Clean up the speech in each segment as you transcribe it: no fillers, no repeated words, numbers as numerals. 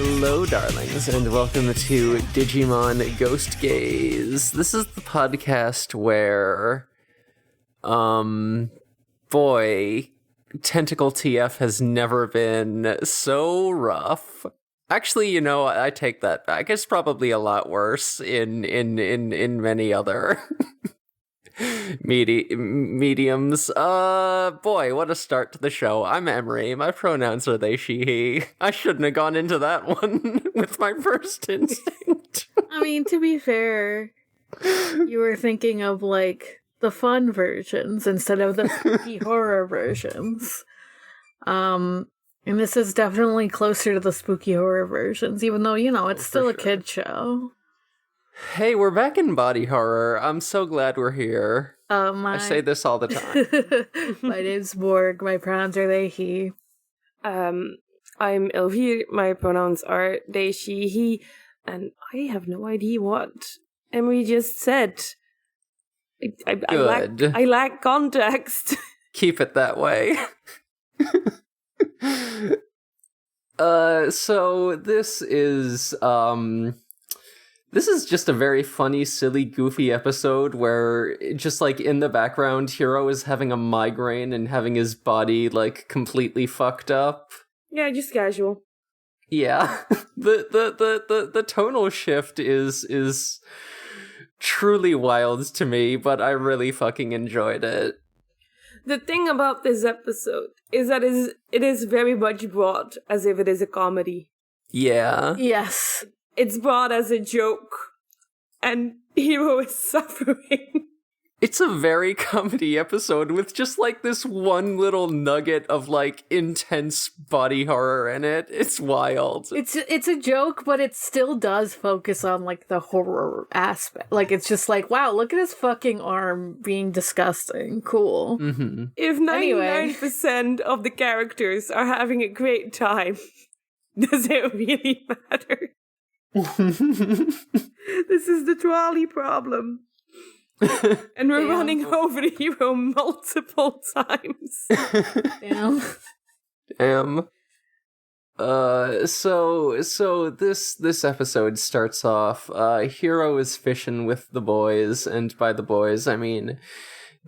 Hello, darlings, and welcome to Digimon Ghost Game. This is the podcast where, boy, Tentacle TF has never been so rough. Actually, you know, I take that back. It's probably a lot worse in many other mediums. Boy, what a start to the show. I'm Emery. My pronouns are they, she, he. I shouldn't have gone into that one with my first instinct. I mean, to be fair, you were thinking of, like, the fun versions instead of the spooky horror versions. And this is definitely closer to the spooky horror versions, even though, you know, it's still a kid show. Hey, we're back in body horror. I'm so glad we're here. I say this all the time. My name's Borg. My pronouns are they, he. I'm Elvir. My pronouns are they, she, he. And I have no idea what Emery just said. I lack context. Keep it that way. So this is just a very funny, silly, goofy episode where just like in the background, Hiro is having a migraine and having his body like completely fucked up. Yeah, just casual. Yeah. The tonal shift is truly wild to me, but I really fucking enjoyed it. The thing about this episode is that it is very much brought as if it is a comedy. Yeah. Yes. It's brought as a joke, and Hiro is suffering. It's a very comedy episode with just like this one little nugget of like intense body horror in it. It's wild. It's a joke, but it still does focus on like the horror aspect. Like it's just like, wow, look at his fucking arm being disgusting. Cool. Mm-hmm. If 99% of the characters are having a great time, does it really matter? This is the trolley problem. And we're running over the hero multiple times. Damn. So this episode starts off, Hiro is fishing with the boys, and by the boys, I mean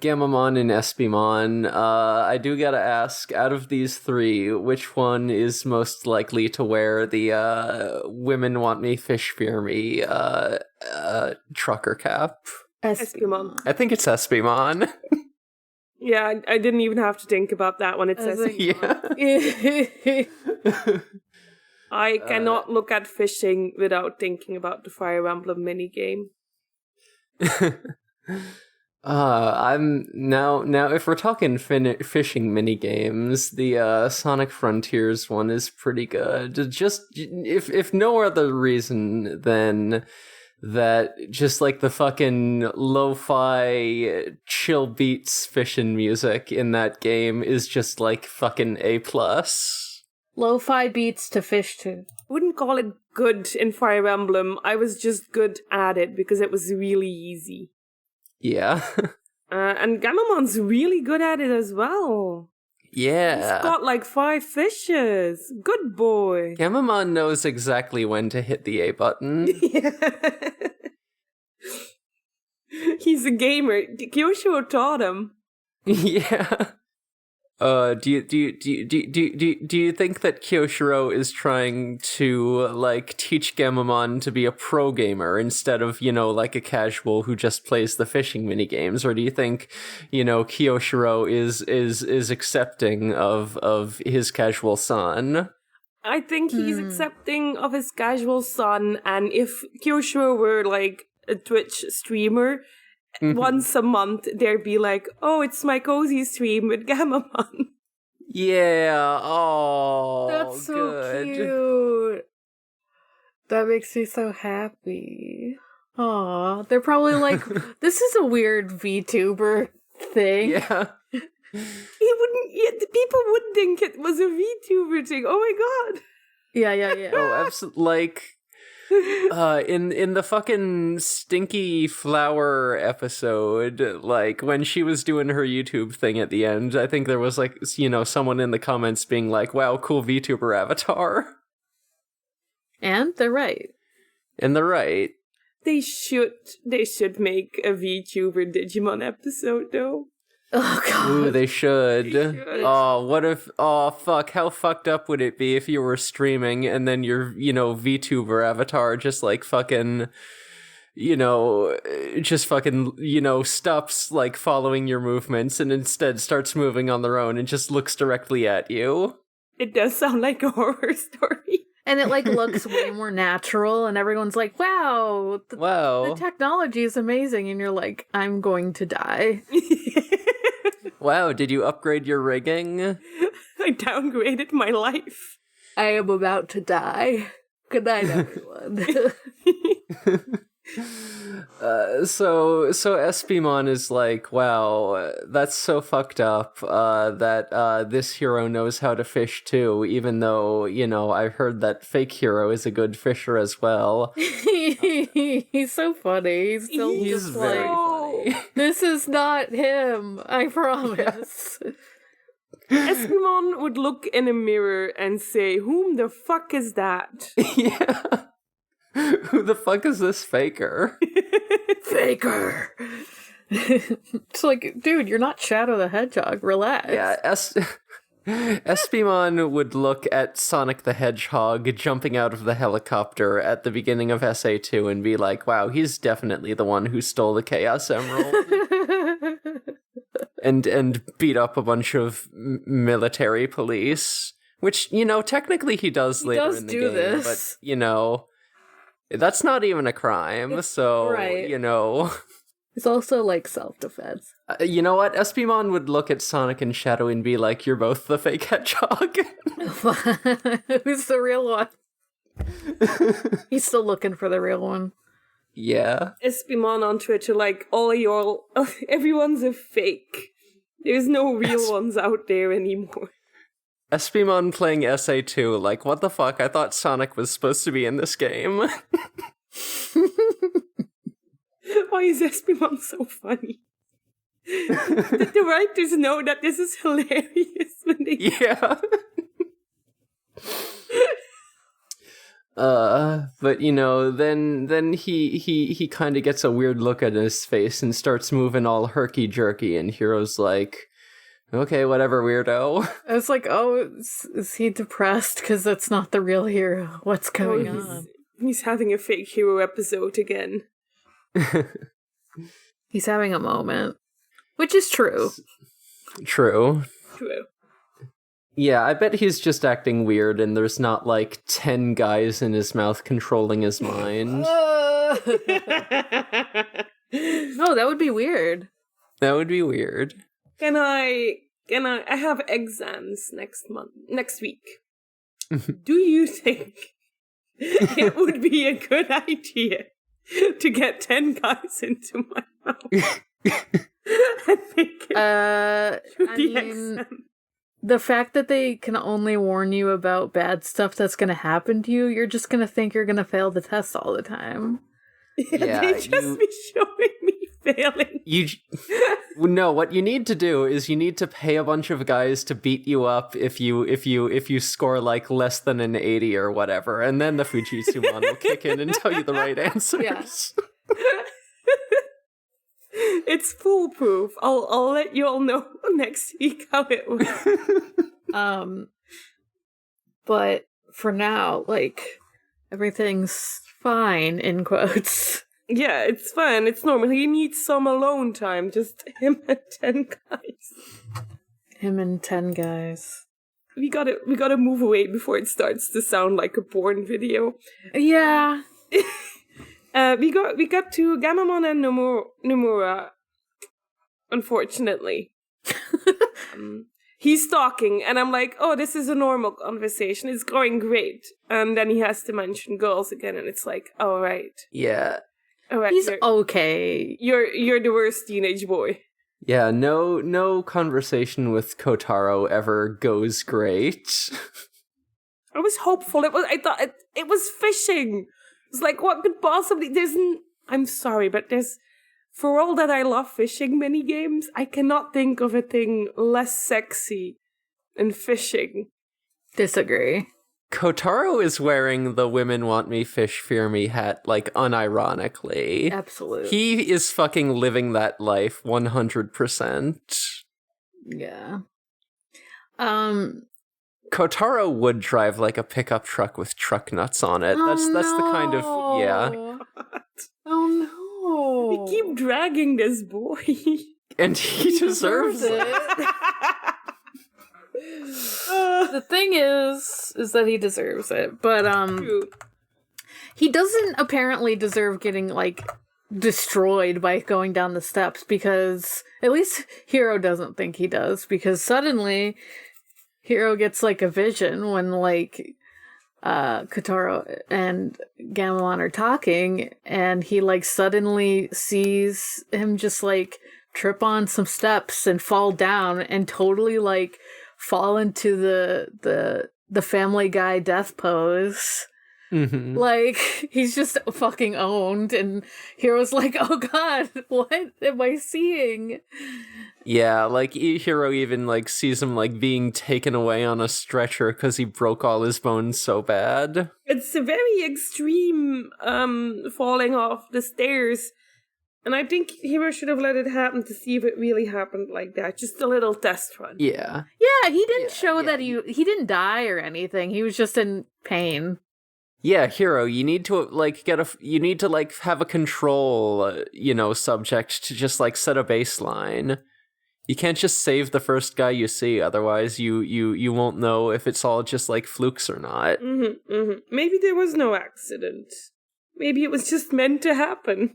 Gamamon and Espimon. I do gotta ask, out of these three, which one is most likely to wear the, women want me, fish fear me, trucker cap? Espimon. I think it's Espimon. Yeah, I didn't even have to think about that one. It says Yeah. I cannot look at fishing without thinking about the Fire Emblem minigame. I'm now if we're talking fishing minigames, the Sonic Frontiers one is pretty good. Just if no other reason than that, just like the fucking lo-fi chill beats fishing music in that game is just like fucking A+. Lo-fi beats to fish to. Wouldn't call it good in Fire Emblem. I was just good at it because it was really easy. Yeah. And Gamamon's really good at it as well. Yeah. He's got like 5 fishes. Good boy. Gamamon knows exactly when to hit the A button. Yeah. He's a gamer. Kyosho taught him. Yeah. Do you think that Kyoshiro is trying to like teach Gamamon to be a pro gamer instead of, you know, like a casual who just plays the fishing minigames, or do you think, you know, Kyoshiro is accepting of his casual son? I think he's accepting of his casual son, and if Kyoshiro were like a Twitch streamer, once a month there'd be like, oh, it's my cozy stream with Gamamon. Yeah, oh, That's so good. cute. That makes me so happy. Aw, they're probably like, this is a weird VTuber thing. Yeah. The people would think it was a VTuber thing. Oh my god. Yeah. Oh, absolutely. Like, in the fucking Stinky Flower episode, like when she was doing her YouTube thing at the end, I think there was like, you know, someone in the comments being like, wow, cool VTuber avatar. And they're right. And they're right. They should make a VTuber Digimon episode though. Oh god. Ooh, they should. should. Oh, what if... Oh, fuck. How fucked up would it be if you were streaming and then your, VTuber avatar just, like, fucking... just fucking, stops, like, following your movements and instead starts moving on their own and just looks directly at you. It does sound like a horror story. And it, like, looks way more natural, and everyone's like, wow, Wow. the technology is amazing, and you're like, I'm going to die. Wow, did you upgrade your rigging? I downgraded my life. I am about to die. Good night, everyone. So Espimon is like, wow, that's so fucked up that this hero knows how to fish too, even though, I heard that fake hero is a good fisher as well. He's so funny. He's still He's just very like, funny. this is not him, I promise. Espimon would look in a mirror and say, "Whom the fuck is that?" Yeah. Who the fuck is this faker? Faker. It's like, dude, you're not Shadow the Hedgehog. Relax. Yeah, Espimon would look at Sonic the Hedgehog jumping out of the helicopter at the beginning of SA2 and be like, wow, he's definitely the one who stole the Chaos Emerald. and beat up a bunch of military police, which, technically he does later in the game, this. but, that's not even a crime, so, right. It's also like self-defense. You know what? Espimon would look at Sonic and Shadow and be like, you're both the fake hedgehog. Who's the real one? He's still looking for the real one. Yeah. Espimon on Twitter, like, everyone's a fake. There's no real ones out there anymore. Espimon playing SA2, like, what the fuck? I thought Sonic was supposed to be in this game. Why is Espimon so funny? The writers know that this is hilarious when they... Yeah. But then he kind of gets a weird look at his face and starts moving all herky-jerky, and Hero's like, okay, whatever, weirdo. I was like, oh, is he depressed because that's not the real hero? What's going on? He's having a fake hero episode again. He's having a moment. Which is true. True. True. Yeah, I bet he's just acting weird and there's not like 10 guys in his mouth controlling his mind. No, that would be weird. That would be weird. I have exams next week. Do you think it would be a good idea to get 10 guys into my mouth? I think exam. The fact that they can only warn you about bad stuff that's going to happen to you, you're just going to think you're going to fail the test all the time. Yeah, they just be showing me failing. No, what you need to do is you need to pay a bunch of guys to beat you up if you score like less than an 80 or whatever, and then the Fujitsumon will kick in and tell you the right answers. Yeah. It's foolproof. I'll let you all know next week how it works. But for now, like, everything's fine, in quotes. Yeah, it's fine. It's normal. He needs some alone time. Just him and 10 guys. Him and 10 guys. We gotta move away before it starts to sound like a porn video. Yeah. We got to Gamamon and Nomura. Unfortunately. He's talking, and I'm like, oh, this is a normal conversation. It's going great. And then he has to mention girls again, and it's like, oh, right. Yeah. All right, He's okay. You're the worst teenage boy. Yeah, no conversation with Kotaro ever goes great. I was hopeful. I thought it was fishing. It's like, what could possibly... I'm sorry, but for all that I love fishing minigames, I cannot think of a thing less sexy than fishing. Disagree. Kotaro is wearing the "Women Want Me, Fish Fear Me" hat, like, unironically. Absolutely. He is fucking living that life 100%. Yeah. Kotaro would drive, like, a pickup truck with truck nuts on it. That's the kind of... Yeah. Oh, no. We keep dragging this boy. And he deserves it. The thing is that he deserves it, but True. he doesn't apparently deserve getting like destroyed by going down the steps, because at least Hiro doesn't think he does, because suddenly Hiro gets like a vision when like Kotaro and Gamamon are talking, and he like suddenly sees him just like trip on some steps and fall down and totally like fall into the Family Guy death pose. Mm-hmm. Like, he's just fucking owned, and Hiro's like, oh god, what am I seeing? Yeah, like, Hiro even, like, sees him, like, being taken away on a stretcher because he broke all his bones so bad. It's a very extreme falling off the stairs. And I think Hiro should have let it happen to see if it really happened like that. Just a little test run. Yeah. Yeah, he didn't show that he didn't die or anything. He was just in pain. Yeah, Hiro, you need to, like, you need to, like, have a control, subject to just, like, set a baseline. You can't just save the first guy you see, otherwise you won't know if it's all just, like, flukes or not. Mm-hmm, mm-hmm. Maybe there was no accident. Maybe it was just meant to happen.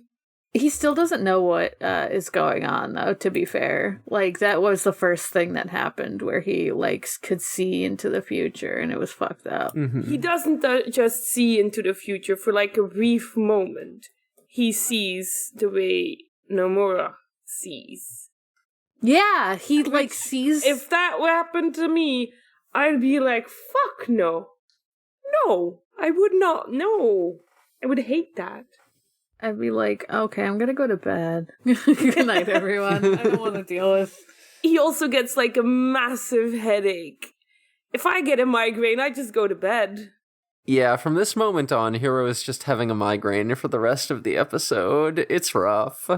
He still doesn't know what is going on, though, to be fair. Like, that was the first thing that happened, where he, like, could see into the future, and it was fucked up. Mm-hmm. He doesn't just see into the future for, like, a brief moment. He sees the way Nomura sees. Yeah, he, like, sees... If that happened to me, I'd be like, fuck no. No, I would not. No. I would hate that. I'd be like, okay, I'm gonna go to bed. Good night, everyone. I don't want to deal with... He also gets, like, a massive headache. If I get a migraine, I just go to bed. Yeah, from this moment on, Hiro is just having a migraine for the rest of the episode. It's rough.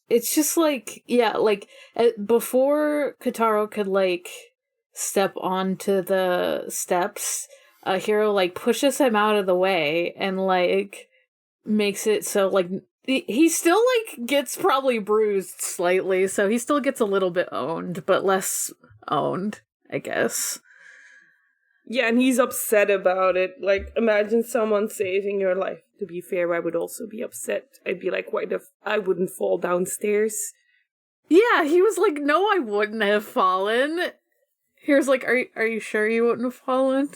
It's just like, yeah, like, before Kotaro could, like, step onto the steps, Hiro, like, pushes him out of the way and, like... makes it so, like, he still, like, gets probably bruised slightly, so he still gets a little bit owned, but less owned, I guess. Yeah, and he's upset about it. Like, imagine someone saving your life. To be fair, I would also be upset. I'd be like, why I wouldn't fall downstairs. Yeah, he was like, no, I wouldn't have fallen. Here's like, are you sure you wouldn't have fallen?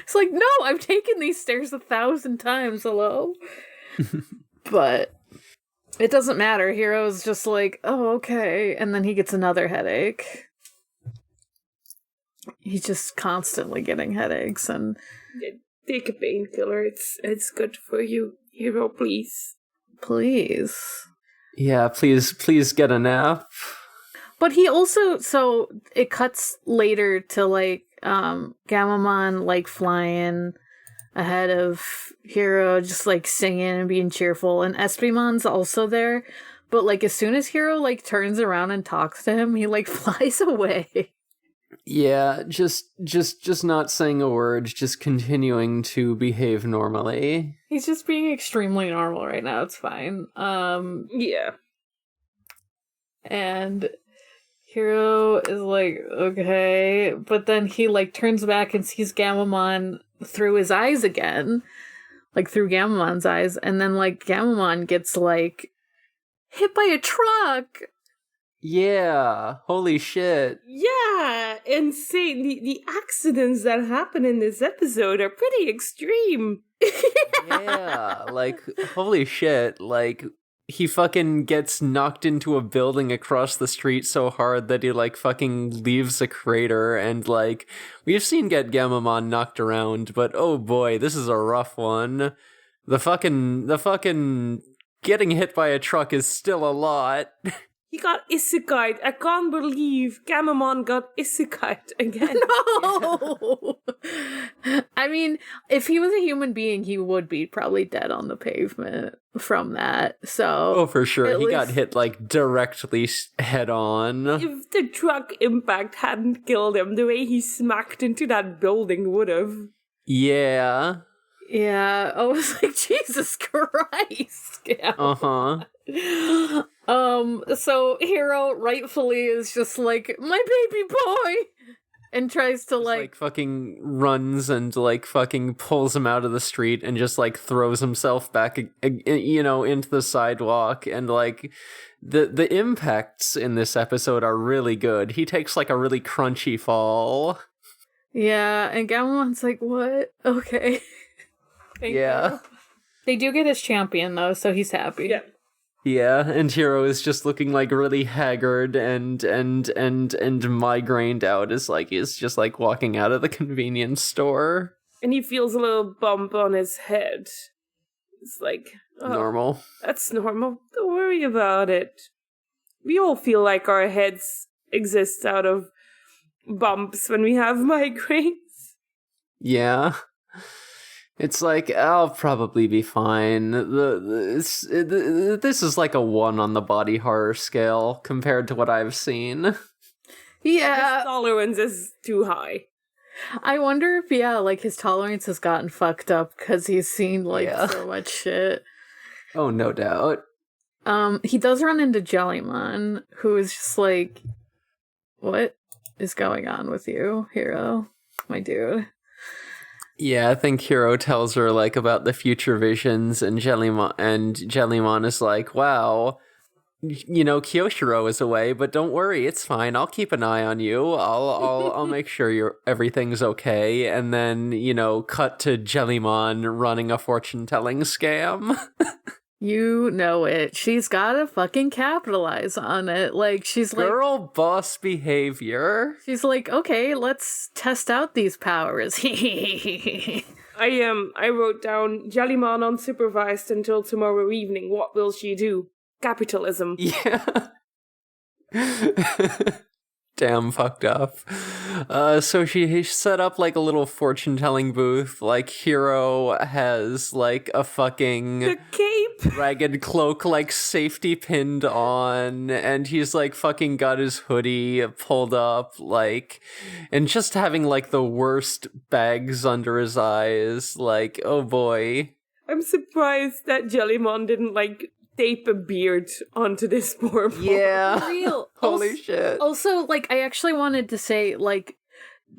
It's like, no, I've taken these stairs 1,000 times, hello? But it doesn't matter. Hiro's just like, oh, okay. And then he gets another headache. He's just constantly getting headaches. And take a painkiller. It's good for you. Hiro, please. Please. Yeah, please get a nap. But he also, so it cuts later to like Gamamon like flying ahead of Hiro, just like singing and being cheerful, and Espimon's also there, but like as soon as Hiro like turns around and talks to him, he like flies away. Yeah, just not saying a word, just continuing to behave normally. He's just being extremely normal right now. It's fine. Yeah. And Hiro is like, okay, but then he like turns back and sees Gamamon through his eyes again, like through Gamamon's eyes, and then like Gamamon gets like hit by a truck. Yeah, holy shit. Yeah, insane. The accidents that happen in this episode are pretty extreme. Yeah, like, holy shit, like, he fucking gets knocked into a building across the street so hard that he, like, fucking leaves a crater, and, like, we've seen get Gamamon knocked around, but oh boy, this is a rough one. The fucking getting hit by a truck is still a lot. He got isekai'd. I can't believe Gamamon got isekai'd again. No! I mean, if he was a human being, he would be probably dead on the pavement from that. So, Oh, for sure. at He got least- hit, like, directly head on. If the truck impact hadn't killed him, the way he smacked into that building would have. Yeah. Yeah, I was like, Jesus Christ. Yeah. Uh-huh. So Hero rightfully is just like, my baby boy! And tries to, Like, fucking runs and, like, fucking pulls him out of the street and just, like, throws himself back, you know, into the sidewalk. And, like, the impacts in this episode are really good. He takes, like, a really crunchy fall. Yeah, and Gamamon's like, what? Okay. Thank Yeah. you. They do get his champion, though, so he's happy. Yeah. Yeah, and Hero is just looking, like, really haggard and migrained out as, like, he's just, like, walking out of the convenience store. And he feels a little bump on his head. It's like, oh, Normal. that's normal. Don't worry about it. We all feel like our heads exist out of bumps when we have migraines. Yeah. It's like, I'll probably be fine. This is like a 1 on the body horror scale compared to what I've seen. Yeah. His tolerance is too high. I wonder if, like, his tolerance has gotten fucked up because he's seen, like, so much shit. Oh, no doubt. He does run into Jellymon, who is just like, what is going on with you, Hero? My dude. Yeah, I think Hero tells her, like, about the future visions, and Jellymon is like, wow, you know, Kyoshiro is away, but don't worry, it's fine. I'll keep an eye on you. I'll make sure everything's okay. And then, you know, cut to Jellymon running a fortune-telling scam. You know it. She's gotta fucking capitalize on it. Like, she's like... Girl boss behavior. She's like, okay, let's test out these powers. I wrote down Jellymon unsupervised until tomorrow evening. What will she do? Capitalism. Yeah. Damn fucked up. So she set up like a little fortune-telling booth. Like Hero has like a fucking The cape. ragged cloak like safety pinned on, and he's like fucking got his hoodie pulled up, like, and just having like the worst bags under his eyes. Like, oh boy. I'm surprised that Jellymon didn't like tape a beard onto this poor boy. Yeah. Real. Holy shit. Also, like, I actually wanted to say, like,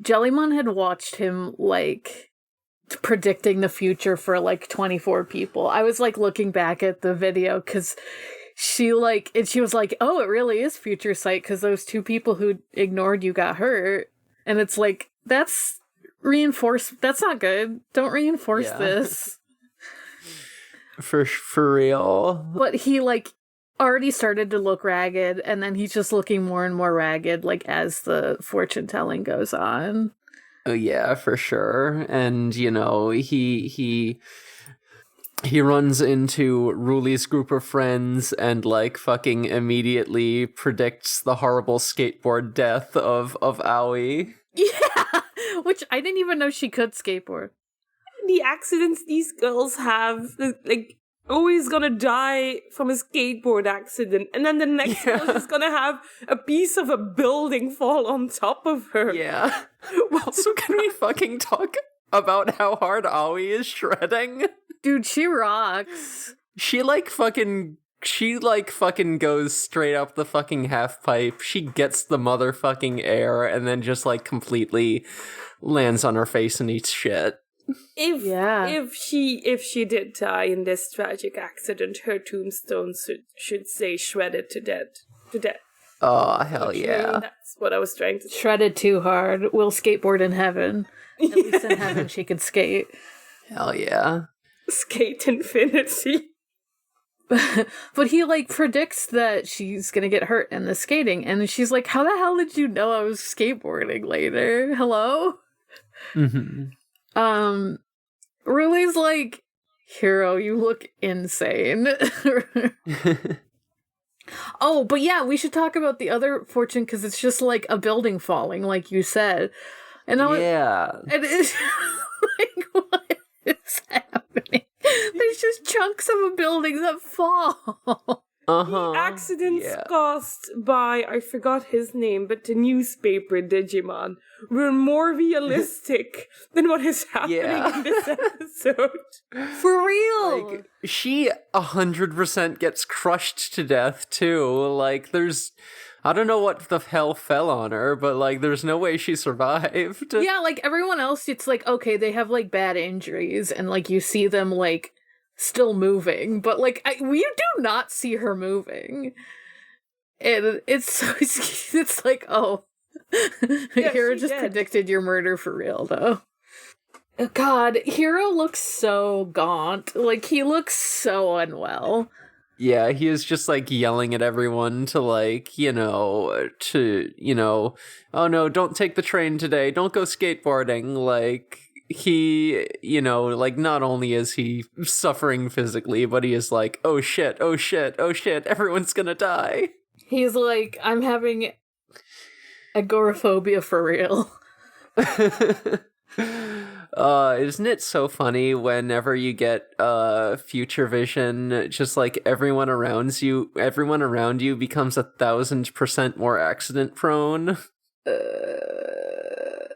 Jellymon had watched him, like, predicting the future for, like, 24 people. I was, like, looking back at the video, because she, like, and she was like, oh, it really is future sight, because those 2 people who ignored you got hurt. And it's like, that's that's not good. Don't reinforce this. For real. But he, like, already started to look ragged, and then he's just looking more and more ragged, like, as the fortune-telling goes on. Oh, yeah, for sure. And, you know, he runs into Ruli's group of friends and, like, fucking immediately predicts the horrible skateboard death of Aoi. Yeah! Which I didn't even know she could skateboard. The accidents these girls have, like, always gonna die from a skateboard accident, and then the next girl is gonna have a piece of a building fall on top of her. Yeah. Also, can we fucking talk about how hard Aoi is shredding? Dude, she rocks. She fucking goes straight up the fucking half pipe. She gets the motherfucking air and then just, like, completely lands on her face and eats shit. If she did die in this tragic accident, her tombstone should say shredded to death. Oh, hell yeah. That's what I was trying to say. Shredded too hard. Will skateboard in heaven. At least in heaven she could skate. Hell yeah. Skate infinity. But he, like, predicts that she's gonna get hurt in the skating, and she's like, how the hell did you know I was skateboarding later? Hello? Mm-hmm. Ruli's like, Hero, you look insane. Oh, but yeah, we should talk about the other fortune because it's just like a building falling, like you said. And and it's like, what is happening? There's just chunks of a building that fall. The accidents caused by, I forgot his name, but the newspaper Digimon were more realistic than what is happening in this episode. For real! Like, she 100% gets crushed to death, too. Like, I don't know what the hell fell on her, but, like, there's no way she survived. Yeah, like, everyone else, it's like, okay, they have, like, bad injuries, and, like, you see them, like, still moving, but like you do not see her moving, and it's like, oh, Hero just predicted your murder for real, though. God, Hero looks so gaunt. Like, he looks so unwell. Yeah, he is just like yelling at everyone to like, oh no, don't take the train today, don't go skateboarding, like. He, like, not only is he suffering physically, but he is like, oh shit, everyone's gonna die. He's like, I'm having agoraphobia for real. Isn't it so funny whenever you get future vision, just like everyone around you becomes 1,000% more accident prone?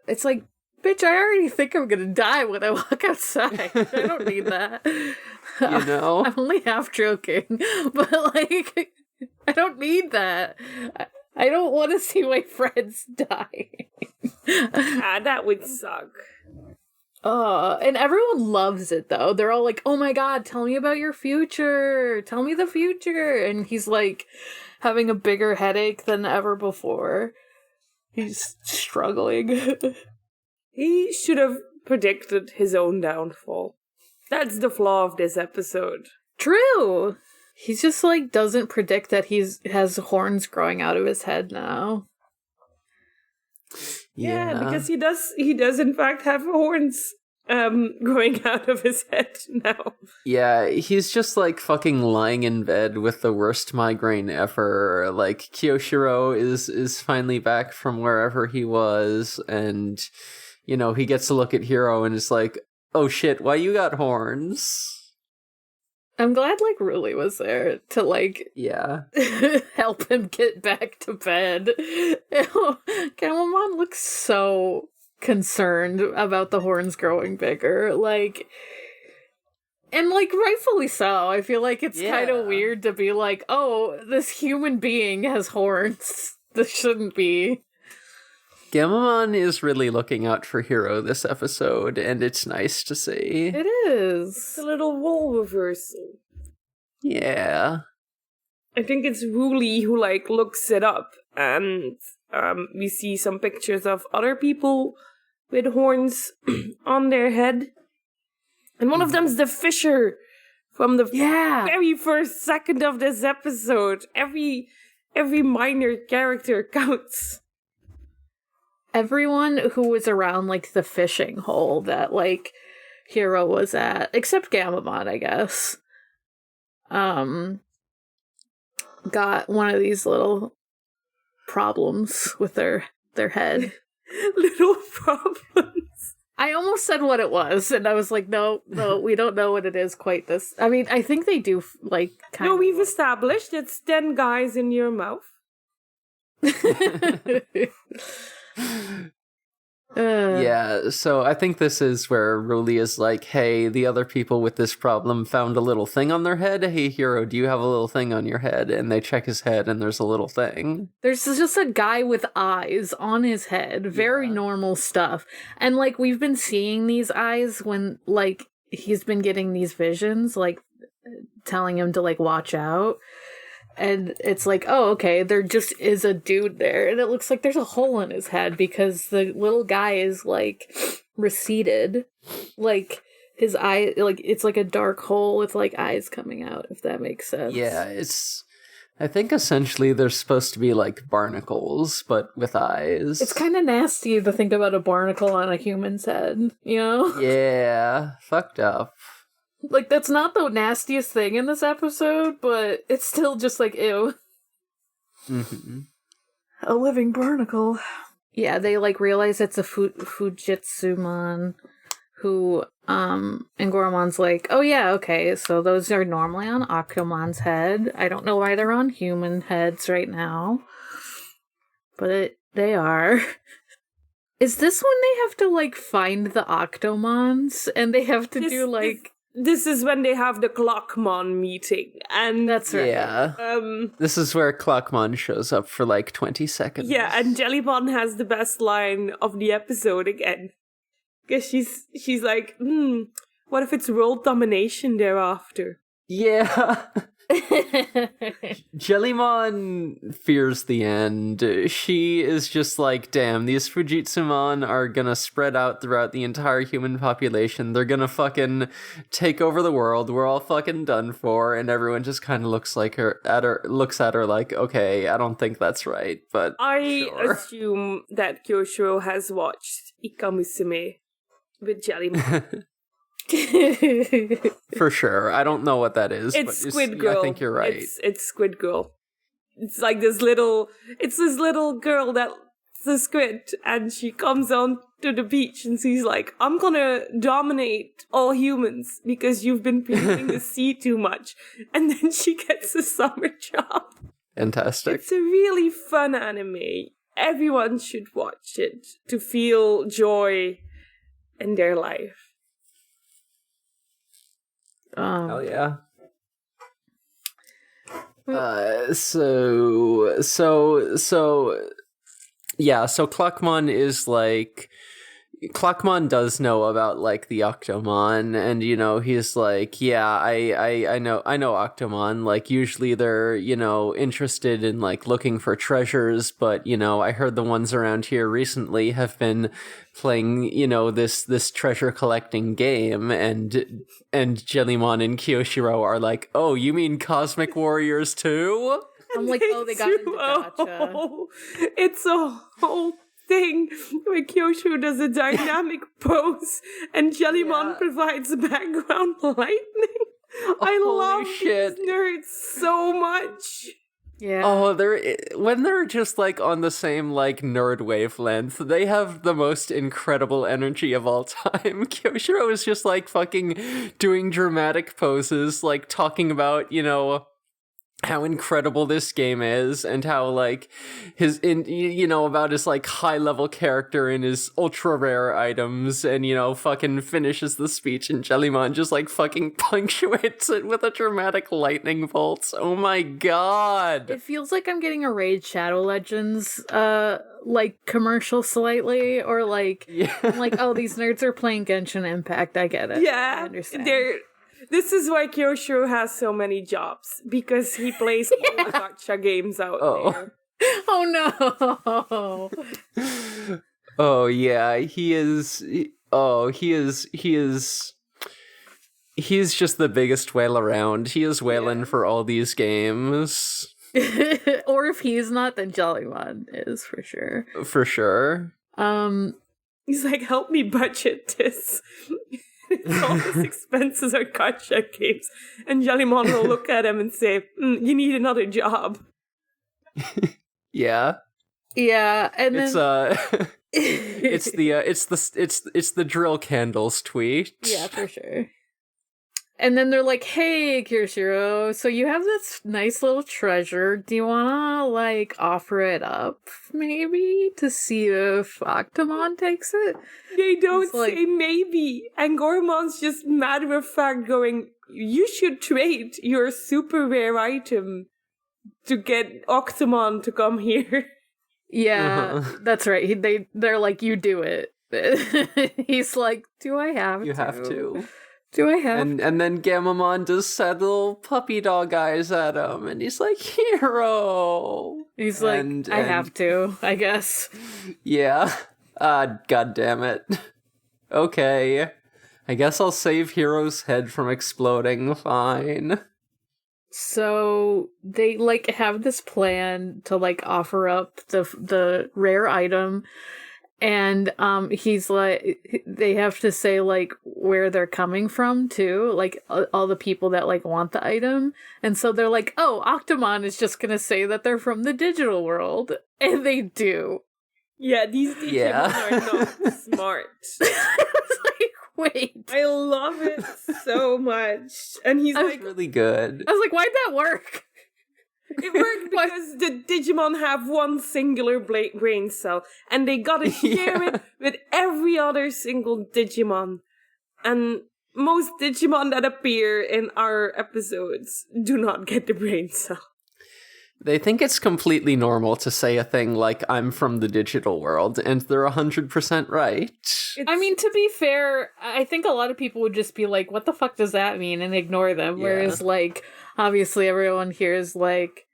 It's like, bitch, I already think I'm gonna die when I walk outside. I don't need that. I'm only half joking, but like, I don't need that. I don't want to see my friends die. That would suck. And everyone loves it, though. They're all like, oh my god, tell me about your future. Tell me the future. And he's like having a bigger headache than ever before. He's struggling. He should have predicted his own downfall. That's the flaw of this episode. True! He just, like, doesn't predict that has horns growing out of his head now. Yeah, because he does in fact have horns growing out of his head now. Yeah, he's just like fucking lying in bed with the worst migraine ever. Like, Kyoshiro is finally back from wherever he was, and he gets to look at Hiro and is like, oh shit, why you got horns? I'm glad, like, Ruli was there to, like, help him get back to bed. Gamamon looks so concerned about the horns growing bigger, like, and, like, rightfully so. I feel like it's kind of weird to be like, oh, this human being has horns. This shouldn't be. Gamamon is really looking out for Hiro this episode, and it's nice to see. It is. It's a little role reversal. Yeah. I think it's Ruli who, like, looks it up, and we see some pictures of other people with horns on their head. And one of them's the Fisher from the very first second of this episode. Every minor character counts. Everyone who was around, like, the fishing hole that, like, Hiro was at, except Gamamon, I guess, got one of these little problems with their head. Little problems. I almost said what it was, and I was like, no, we don't know what it is quite this. I mean, I think they do, like, kind of. No, we've established it's 10 guys in your mouth. Yeah, so I think this is where Ruli is like, hey, the other people with this problem found a little thing on their head. Hey, Hiro, do you have a little thing on your head? And they check his head, and there's a little thing. There's just a guy with eyes on his head. Very normal stuff. And, like, we've been seeing these eyes when, like, he's been getting these visions, like, telling him to, like, watch out. And it's like, oh, okay, there just is a dude there. And it looks like there's a hole in his head because the little guy is, like, receded. Like, his eye, like, it's like a dark hole with, like, eyes coming out, if that makes sense. Yeah, I think essentially they're supposed to be like barnacles, but with eyes. It's kind of nasty to think about a barnacle on a human's head, you know? Yeah, fucked up. Like, that's not the nastiest thing in this episode, but it's still just like, ew. Mm-hmm. A living barnacle. Yeah, they like realize it's a Fujitsumon who and Goramon's like, oh yeah, okay, so those are normally on Octomon's head. I don't know why they're on human heads right now. But they are. Is this when they have to like find the Octomons and they have to do like this is when they have the Clockmon meeting, and that's right. Yeah. This is where Clockmon shows up for like 20 seconds. Yeah, and Jellymon has the best line of the episode again. Because she's like, what if it's world domination thereafter? Yeah. Jellymon fears the end. She is just like, damn, these Fujitsumon are gonna spread out throughout the entire human population. They're gonna fucking take over the world. We're all fucking done for. And everyone just kind of looks at her like, okay, I don't think that's right, but I sure. assume that Kyoshiro has watched Ikamusume with Jellymon. For sure. I don't know what that is. It's but Squid Girl. I think you're right. It's Squid Girl. It's like this little girl that's a squid, and she comes on to the beach and she's like, I'm gonna dominate all humans because you've been polluting the sea too much. And then she gets a summer job. Fantastic. It's a really fun anime. Everyone should watch it to feel joy in their life. Hell yeah. So Clockmon is like, Clockmon does know about like the Octomon, and he's like, yeah, I know Octomon. Like usually they're interested in like looking for treasures, but I heard the ones around here recently have been playing this treasure collecting game, and Jellymon and Kyoshiro are like, oh, you mean Cosmic Warriors too? I'm like, oh, they got into gotcha. It's a whole thing where Kyoshiro does a dynamic pose and Jellymon provides background lightning. I love shit. these nerds so much. Yeah. Oh, when they're just like on the same like nerd wavelength, they have the most incredible energy of all time. Kyoshiro is just like fucking doing dramatic poses, like talking about, how incredible this game is, and how like about his like high level character and his ultra rare items, and fucking finishes the speech, and Jellymon just like fucking punctuates it with a dramatic lightning bolt. Oh my god. It feels like I'm getting a Raid Shadow Legends like commercial slightly, or like I'm like, oh, these nerds are playing Genshin Impact. I get it. Yeah, I understand. This is why Kyoshiro has so many jobs, because he plays all the gacha games out there. Oh no. Oh yeah, he is he's just the biggest whale around. He is whaling for all these games. Or if he's not, then Jellymon is for sure. For sure. He's like, help me budget this. All his expenses are gacha games. And Jellymon will look at him and say, you need another job. Yeah. Yeah, and it's then... it's the drill candles tweet. Yeah, for sure. And then they're like, hey, Kyoshiro, so you have this nice little treasure. Do you wanna, like, offer it up, maybe, to see if Octomon takes it? They don't say maybe. And Goramon's just matter of fact going, you should trade your super rare item to get Octomon to come here. Yeah, that's right. They're like, you do it. He's like, do I have to? You have to. Do I have and then Gamamon does sad little puppy dog eyes at him, and he's like, hero! He's like, I have to, I guess. Yeah. God damn it. Okay. I guess I'll save Hero's head from exploding, fine. So they like have this plan to like offer up the rare item, And he's like, they have to say like where they're coming from too, like all the people that like want the item. And so they're like, oh, Octomon is just gonna say that they're from the digital world, and they do. Yeah, these Digimon are not smart. It's like, wait, I love it so much. And he's That's like, really good. I was like, why'd that work? it worked because the Digimon have one singular brain cell, and they gotta share it with every other single Digimon. And most Digimon that appear in our episodes do not get the brain cell. They think it's completely normal to say a thing like, I'm from the digital world, and they're 100% right. I mean, to be fair, I think a lot of people would just be like, what the fuck does that mean? And ignore them. Yeah. Whereas, like, obviously everyone here is like,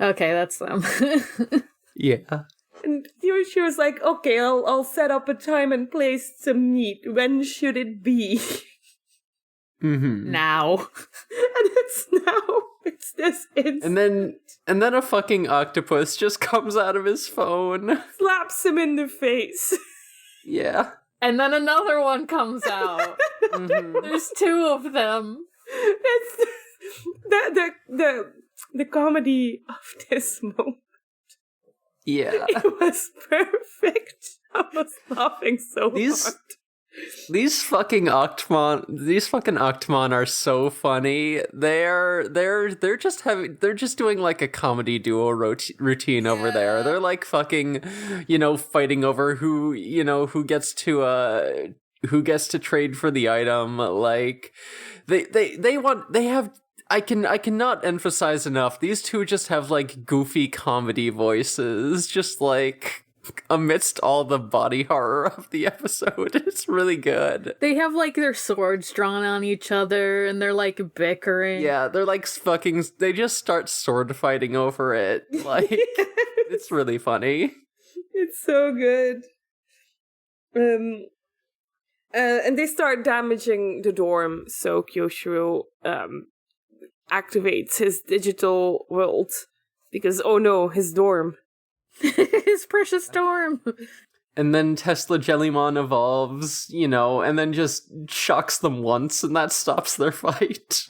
okay, that's them. Yeah. And Yoshi was like, okay, I'll set up a time and place to meet. When should it be? Mm-hmm. Now. And it's now. It's this instant. And then a fucking octopus just comes out of his phone. Slaps him in the face. Yeah. And then another one comes out. Mm-hmm. There's two of them. It's the comedy of this moment. Yeah. It was perfect. I was laughing so hard. These fucking Octomon are so funny. They're just doing like a comedy duo routine over there. They're like fucking, fighting over who gets to trade for the item. Like I cannot emphasize enough. These two just have like goofy comedy voices, just like amidst all the body horror of the episode. It's really good. They have like their swords drawn on each other and they're like bickering. Yeah, they're like they just start sword fighting over it. Like, it's really funny. It's so good. And they start damaging the dorm, so Kyoshiro activates his digital world because, oh no, his dorm. His precious dorm. And then Tesla Jellymon evolves, and then just shocks them once, and that stops their fight.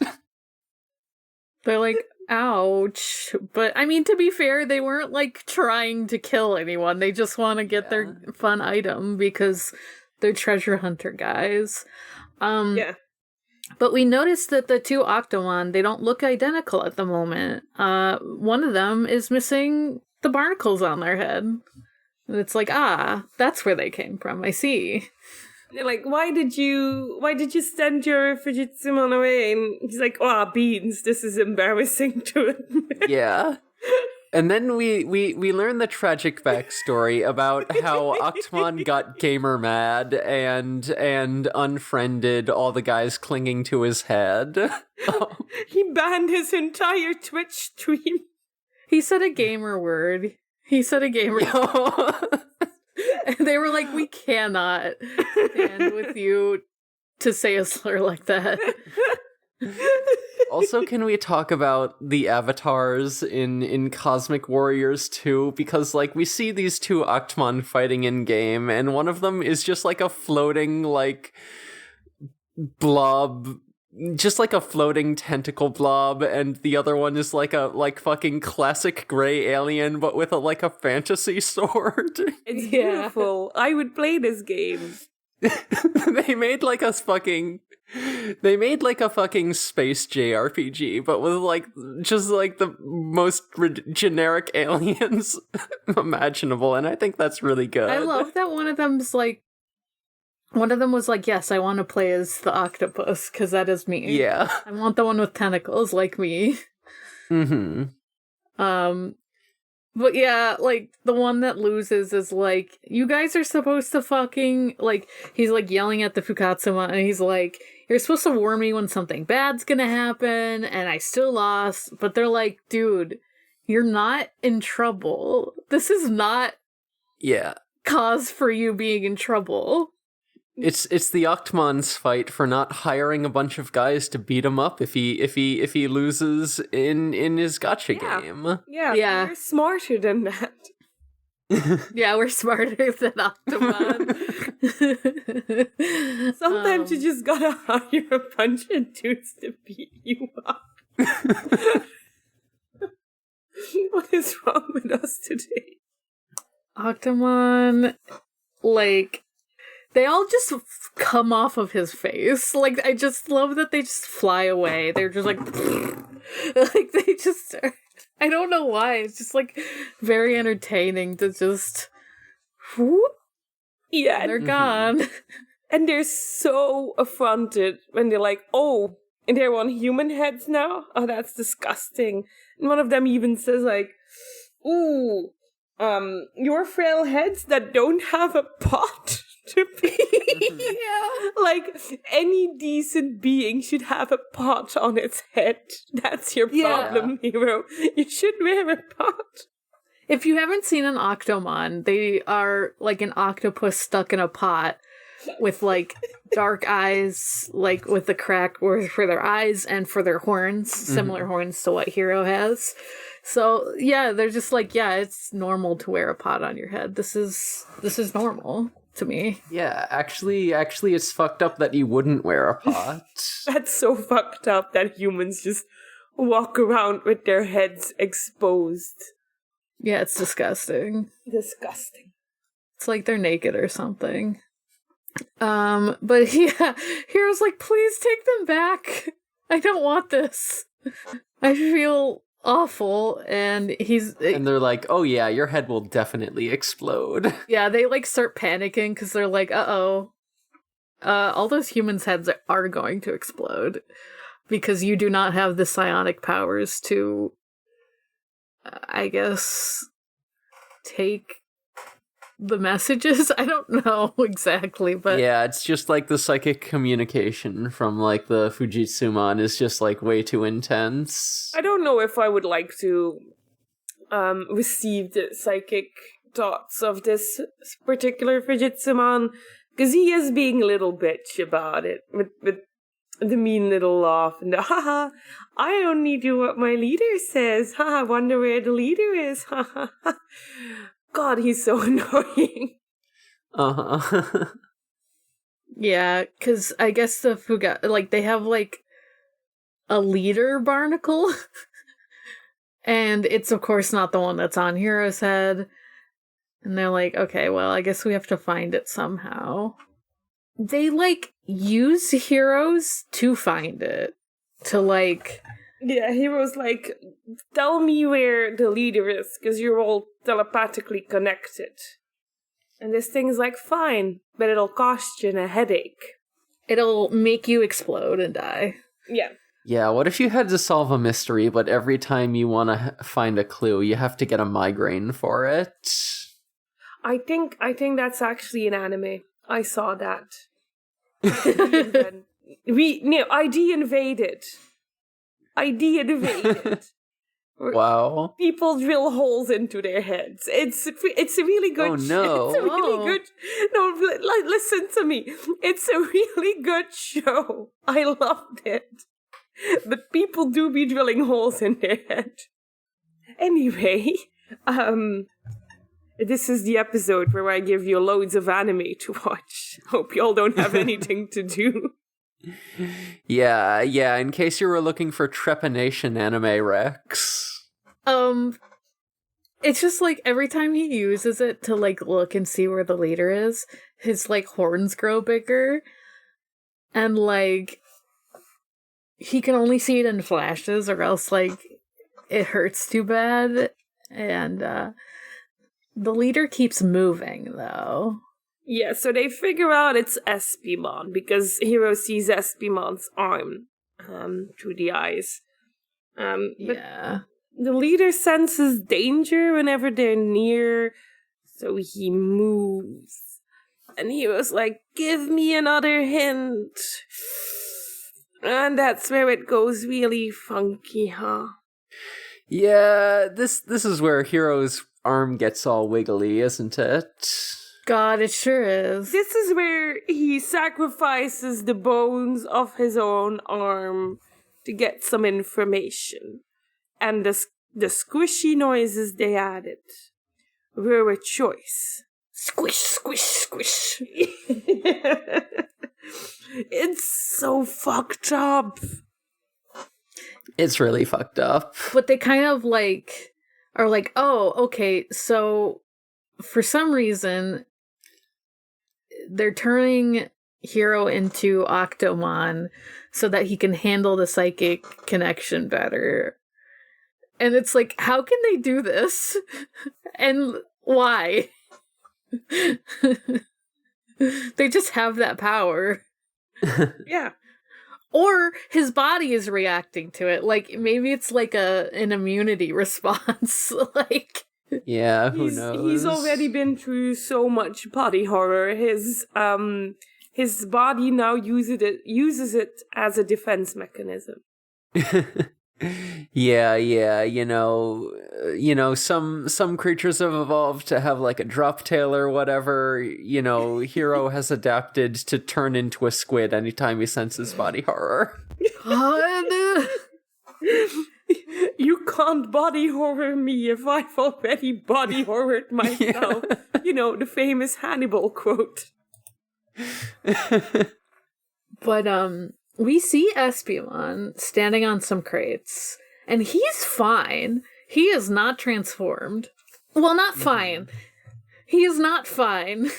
They're like, ouch. But, I mean, to be fair, they weren't, like, trying to kill anyone. They just want to get their fun item because they're treasure hunter guys. Yeah. But we noticed that the two Octomon, they don't look identical at the moment. One of them is missing the barnacles on their head. And it's like, that's where they came from. I see. They're like, why did you send your Fujitsumon away? And he's like, beans, this is embarrassing to admit. Yeah. And then we learn the tragic backstory about how Octomon got gamer mad and unfriended all the guys clinging to his head. He banned his entire Twitch stream. He said a gamer word. And they were like, we cannot stand with you to say a slur like that. Also, can we talk about the avatars in Cosmic Warriors 2? Because, like, we see these two Octomon fighting in-game, and one of them is just like a floating, like, blob, just like a floating tentacle blob, and the other one is like a fucking classic gray alien, but with a fantasy sword. It's beautiful. I would play this game. They made like a fucking space JRPG, but with just the most generic aliens imaginable, and I think that's really good. I love that one of them was like, yes, I want to play as the octopus, because that is me. Yeah. I want the one with tentacles, like me. Mm-hmm. But yeah, like, the one that loses is like, you guys are supposed to fucking, like, he's like yelling at the Fukatsuma, and he's like, you're supposed to warn me when something bad's gonna happen, and I still lost. But they're like, dude, you're not in trouble. This is not cause for you being in trouble. It's the Octomon's fight for not hiring a bunch of guys to beat him up if he loses in his gacha game. Yeah, you're smarter than that. Yeah, we're smarter than Octomon. Sometimes you just gotta hire a bunch of dudes to beat you up. What is wrong with us today? Octomon, like, they all just come off of his face. Like, I just love that they just fly away. They're just like, like, they just are. I don't know why. It's just, like, very entertaining to just, whoop, Yeah, and they're gone. and they're so affronted when they're like, oh, and they're on human heads now? Oh, that's disgusting. And one of them even says, like, ooh, your frail heads that don't have a pot to be. Yeah. Like, any decent being should have a pot on its head. That's your problem, hero. You should wear a pot. If you haven't seen an Octomon, they are like an octopus stuck in a pot with like dark eyes, like with the crack for their eyes and for their horns, similar horns to what Hero has. So yeah, they're just like, yeah, it's normal to wear a pot on your head. This is normal to me. Yeah, actually, it's fucked up that you wouldn't wear a pot. That's so fucked up that humans just walk around with their heads exposed. Yeah, it's disgusting. Disgusting. It's like they're naked or something. But yeah, Hero's like, please take them back. I don't want this. I feel awful, and And they're like, oh yeah, your head will definitely explode. yeah, they like start panicking because they're like, all those humans' heads are going to explode because you do not have the psionic powers to, I guess, take the messages. I don't know exactly, but yeah, it's just like the psychic communication from like the Fujitsumon is just like way too intense. I don't know if I would like to receive the psychic thoughts of this particular Fujitsumon, because he is being a little bitch about it with the mean little laugh and the haha, I only do what my leader says. Haha, wonder where the leader is. Haha. God, he's so annoying. Uh-huh. yeah, because I guess the Fuga, like, they have like a leader barnacle, and it's of course not the one that's on Hero's head. And they're like, okay, well, I guess we have to find it somehow. They like use heroes to find it. To like, yeah, Hero's like, tell me where the leader is, because you're all telepathically connected. And this thing is like, fine, but it'll cost you a headache. It'll make you explode and die. Yeah. Yeah, what if you had to solve a mystery, but every time you want to find a clue, you have to get a migraine for it? I think that's actually an anime. I saw that. ID invaded. ID invaded. Wow. People drill holes into their heads. It's a really good. Oh no! It's a really good. No, listen to me. It's a really good show. I loved it. But people do be drilling holes in their head. Anyway, this is the episode where I give you loads of anime to watch. Hope y'all don't have anything to do. Yeah, in case you were looking for Trepanation anime Rex. It's just like every time he uses it to like look and see where the leader is, his like horns grow bigger. And like he can only see it in flashes or else like it hurts too bad. And the leader keeps moving though. Yeah, so they figure out it's Espimon because Hero sees Espimon's arm through the eyes. Yeah. The leader senses danger whenever they're near, so he moves. And Hero's like, give me another hint. And that's where it goes really funky, huh? Yeah, this is where Hero's arm gets all wiggly, isn't it? God, it sure is. This is where he sacrifices the bones of his own arm to get some information. And the squishy noises they added were a choice. Squish, squish, squish. It's so fucked up. It's really fucked up. But they kind of like are like, oh, okay, so for some reason they're turning Hero into Octomon so that he can handle the psychic connection better. And it's like, how can they do this? And why? They just have that power. Yeah. Or his body is reacting to it. Like, maybe it's like an immunity response. Like, yeah, who knows? He's already been through so much body horror. His body now uses it as a defense mechanism. Yeah, you know, some creatures have evolved to have like a drop tail or whatever. You know, Hero has adapted to turn into a squid anytime he senses body horror. God. You can't body horror me if I've already body horrored myself. Yeah. You know, the famous Hannibal quote. But, we see Espeon standing on some crates, and he's fine. He is not transformed. Well, not fine. He is not fine.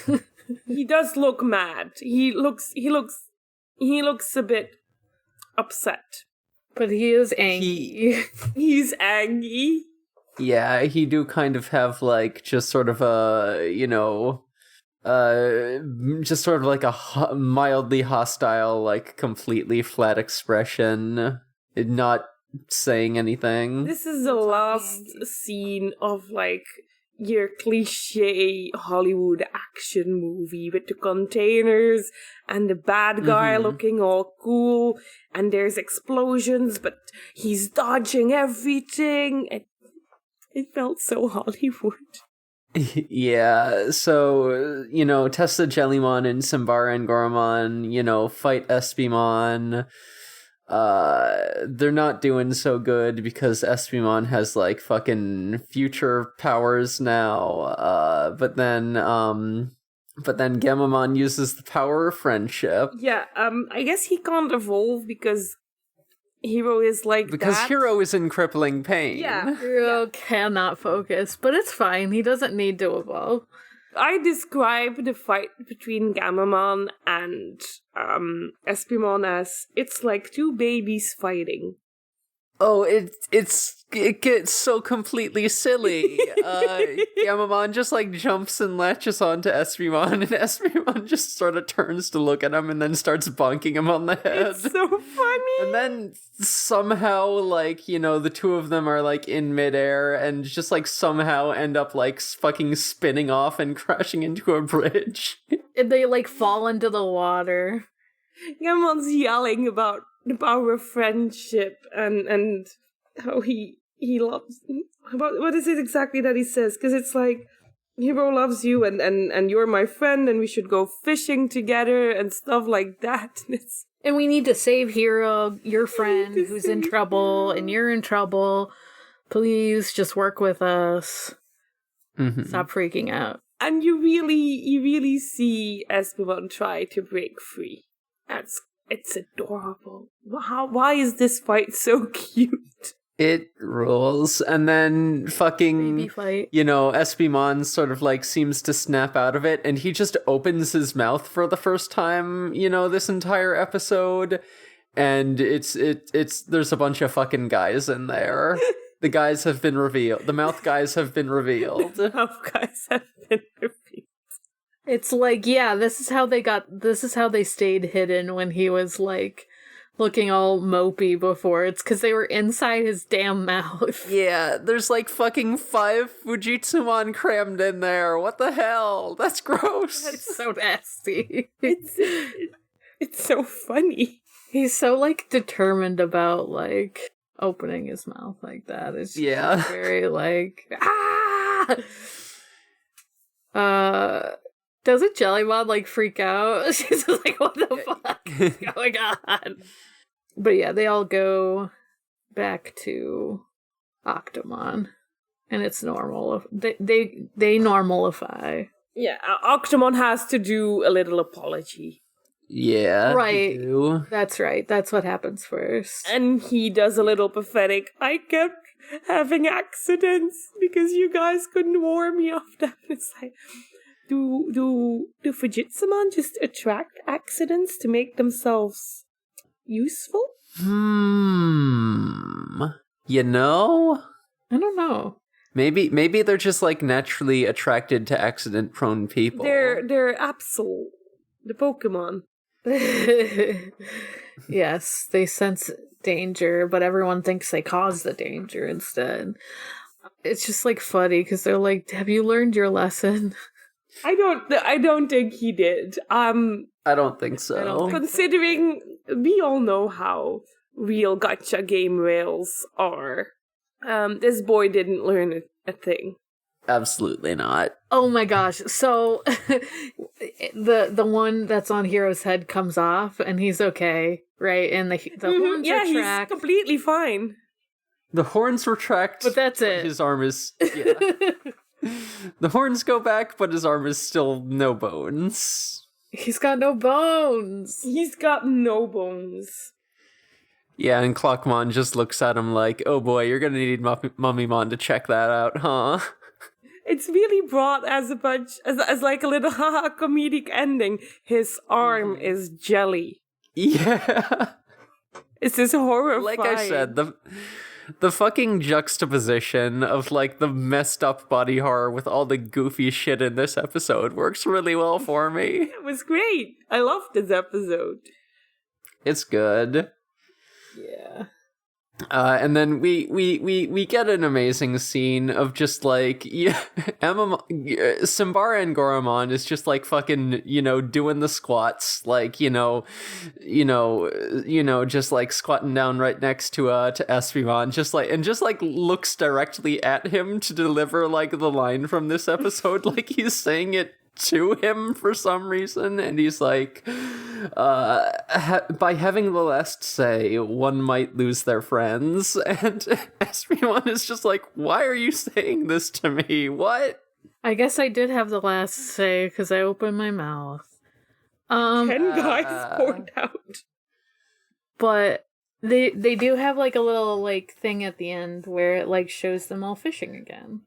He does look mad. He looks a bit upset. But he is angry. He's angry. Yeah, he do kind of have like just sort of a, you know, just sort of like a mildly hostile, like completely flat expression, not saying anything. This is the last scene of like your cliche Hollywood action movie with the containers and the bad guy looking all cool, and there's explosions, but he's dodging everything. It felt so Hollywood. Yeah, so, you know, Tessa Jellymon and Simbara and Goromon, you know, fight Espimon. They're not doing so good because Espimon has, like, fucking future powers now. But then Gamamon uses the power of friendship. Yeah, I guess he can't evolve because Hero is like because that. Hero is in crippling pain. Yeah. Hero cannot focus, but it's fine. He doesn't need to evolve. I describe the fight between Gamamon and Espimon as it's like two babies fighting. Oh, it gets so completely silly. Gamamon just like jumps and latches onto Espimon, and Espimon just sort of turns to look at him and then starts bonking him on the head. It's so funny. And then somehow, like, you know, the two of them are like in midair and just like somehow end up like fucking spinning off and crashing into a bridge. And they like fall into the water. Gamamon's yelling about the power of friendship and how he loves about what is it exactly that he says, because it's like Hero loves you and you're my friend and we should go fishing together and stuff like that. And we need to save Hero, your friend who's in trouble and you're in trouble. Please just work with us. Stop freaking out. And you really see Espimon try to break free. It's adorable. Why is this fight so cute? It rules. And then fucking, Baby fight. you know, Espimon sort of like seems to snap out of it, and he just opens his mouth for the first time, you know, this entire episode. And it's there's a bunch of fucking guys in there. The guys have been revealed. The mouth guys have been revealed. The mouth guys have been revealed. It's like, yeah, this is how they stayed hidden when he was like looking all mopey before. It's because they were inside his damn mouth. Yeah, there's like fucking 5 Fujitsumon crammed in there. What the hell? That's gross. That's so nasty. It's so funny. He's so like determined about like opening his mouth like that. It's just very like doesn't Jellymon like freak out? She's just like, what the fuck is going on? But yeah, they all go back to Octomon. and it's normal. They normalify. Yeah, Octomon has to do a little apology. Yeah. Right. you do. That's right. That's what happens first. And he does a little pathetic, I kept having accidents because you guys couldn't warn me of them. It's like, do Fujitsuman just attract accidents to make themselves useful? You know? I don't know. Maybe they're just like naturally attracted to accident-prone people. They're Absol, the Pokemon. Yes, they sense danger, but everyone thinks they cause the danger instead. It's just like funny because they're like, "Have you learned your lesson?" I don't think he did. I don't think so. I don't think Considering we all know how real gacha game rails are, this boy didn't learn a thing. Absolutely not. Oh my gosh! So the one that's on Hero's head comes off, and he's okay, right? And the horns he's retract. completely fine. The horns retract, But that's it. His arm is the horns go back, but his arm is still no bones. He's got no bones. He's got no bones. Yeah, and Clockmon just looks at him like, "Oh boy, you're gonna need Mummymon to check that out, huh?" It's really brought as a bunch as like a little haha comedic ending. His arm is jelly. Yeah. It's this horrifying. Like I said, the fucking juxtaposition of like the messed up body horror with all the goofy shit in this episode works really well for me. It was great. I loved this episode. It's good. Yeah. And then we get an amazing scene of just like Simbara and Goramon is just like fucking, doing the squats, like, just like squatting down right next to Espimon, just like looks directly at him to deliver like the line from this episode, like he's saying it to him for some reason, and he's like, by having the last say, one might lose their friends, and Espimon is just like, why are you saying this to me? What? I guess I did have the last say because I opened my mouth. 10 guys poured out. But they do have like a little like thing at the end where it like shows them all fishing again.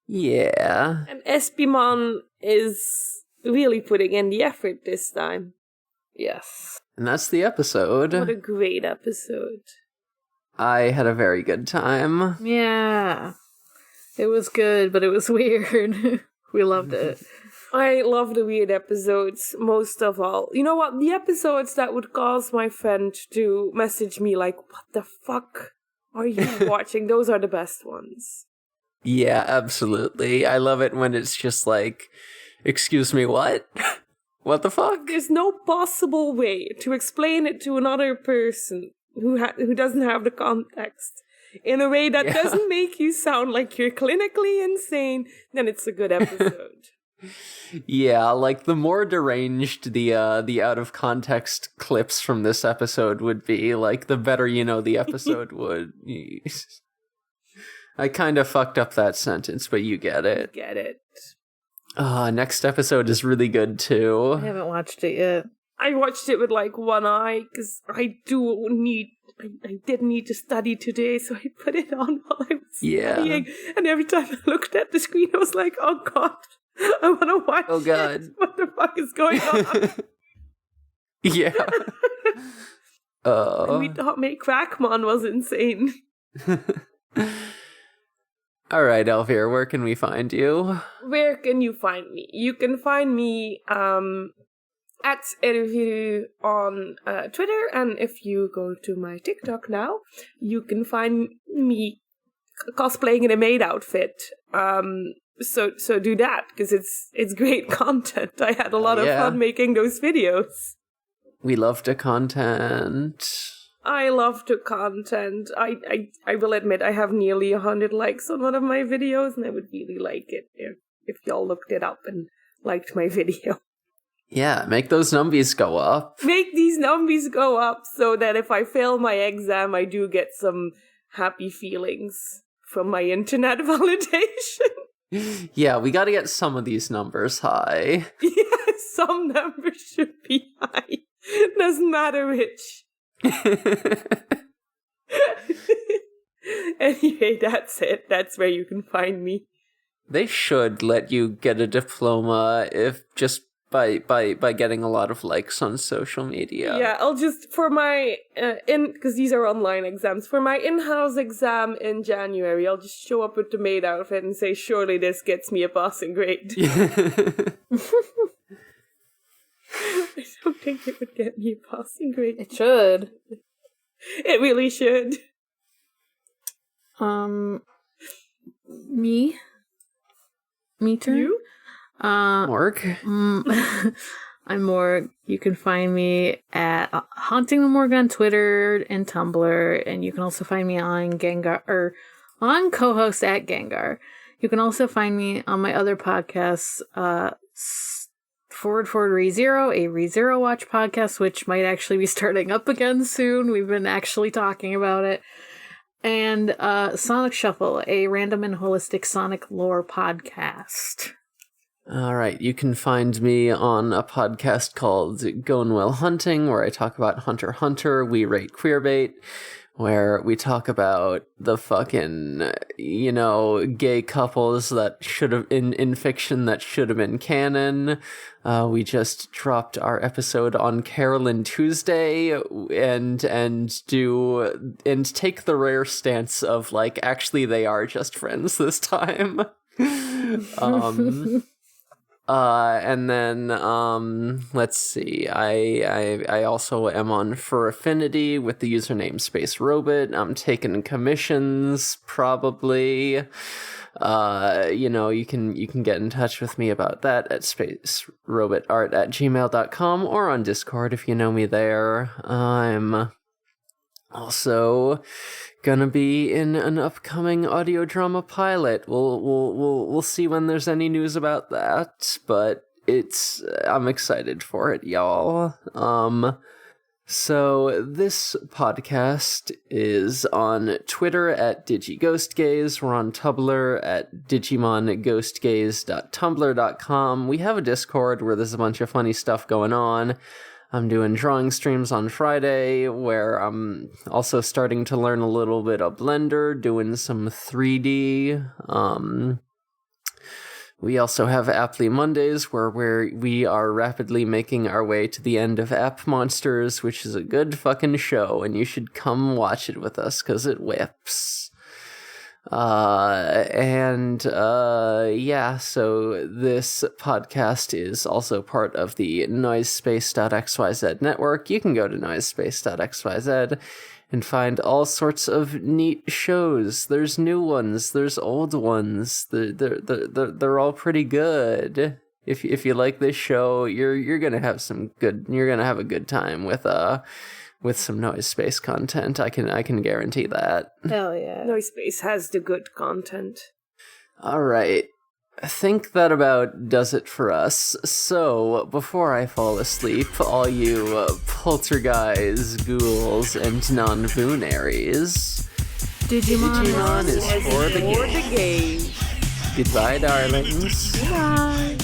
Yeah. And Espimon is really putting in the effort this time. Yes. And that's the episode. What a great episode. I had a very good time. Yeah. It was good, but it was weird. We loved it. I love the weird episodes most of all. You know what? The episodes that would cause my friend to message me like, what the fuck are you watching? Those are the best ones. Yeah, absolutely. I love it when it's just like, excuse me, what? What the fuck? There's no possible way to explain it to another person who doesn't have the context in a way that doesn't make you sound like you're clinically insane. Then it's a good episode. Yeah, like the more deranged the out of context clips from this episode would be, like the better the episode would. I kind of fucked up that sentence, but you get it. Get it. Next episode is really good too. I haven't watched it yet. I watched it with like one eye because I did need to study today, so I put it on while I was studying. And every time I looked at the screen, I was like, "Oh God, I want to watch Oh God, it. What the fuck is going on?" Yeah. And we thought May Crackmon was insane. All right, Elvira, where can we find you? Where can you find me? You can find me at Elvira on Twitter, and if you go to my TikTok now, you can find me cosplaying in a maid outfit. So do that, because it's great content. I had a lot of fun making those videos. We love the content. I love the content. I will admit I have nearly 100 likes on one of my videos, and I would really like it if y'all looked it up and liked my video. Yeah, make those numbies go up. Make these numbies go up so that if I fail my exam, I do get some happy feelings from my internet validation. Yeah, we got to get some of these numbers high. Yeah, some numbers should be high. Doesn't matter which. Anyway, that's it. That's where you can find me. They should let you get a diploma if just by getting a lot of likes on social media. Yeah, I'll just, for my, because these are online exams, for my in-house exam in January, I'll just show up with the maid outfit and say, surely this gets me a passing grade. I don't think it would get me a passing grade. It should. It really should. Me too. You? Morg? I'm Morg. You can find me at Haunting the Morg on Twitter and Tumblr, and you can also find me on Gengar, or on co-host at Gengar. You can also find me on my other podcasts, Forward ReZero, a ReZero Watch podcast, which might actually be starting up again soon. We've been actually talking about it. And Sonic Shuffle, a random and holistic Sonic lore podcast. All right, you can find me on a podcast called Goin' Well Hunting, where I talk about Hunter x Hunter. We rate Queerbait, where we talk about the fucking, gay couples that should have, in fiction, that should have been canon. We just dropped our episode on Carolyn Tuesday, and take the rare stance of, like, actually they are just friends this time. And then, let's see, I also am on For Affinity with the username Space Robot. I'm taking commissions, probably. You can get in touch with me about that at spacerobotart@gmail.com or on Discord if you know me there. I'm also gonna be in an upcoming audio drama pilot. We'll see when there's any news about that, but I'm excited for it, y'all. So this podcast is on Twitter at DigiGhostGaze. We're on Tumblr at digimonghostgaze.tumblr.com. We have a Discord where there's a bunch of funny stuff going on. I'm doing drawing streams on Friday, where I'm also starting to learn a little bit of Blender, doing some 3D. We also have Apply Mondays, where we are rapidly making our way to the end of App Monsters, which is a good fucking show, and you should come watch it with us, because it whips. So this podcast is also part of the Noisespace.xyz network. You can go to Noisespace.xyz and find all sorts of neat shows. There's new ones, there's old ones. They're all pretty good. If you like this show, you're gonna have a good time with some Noise Space content. I can guarantee that. Hell yeah. Noise Space has the good content. All right. I think that about does it for us. So, before I fall asleep, all you poltergeists, ghouls, and non-boonaries, Digimon is for the game. Goodbye, darlings. Bye.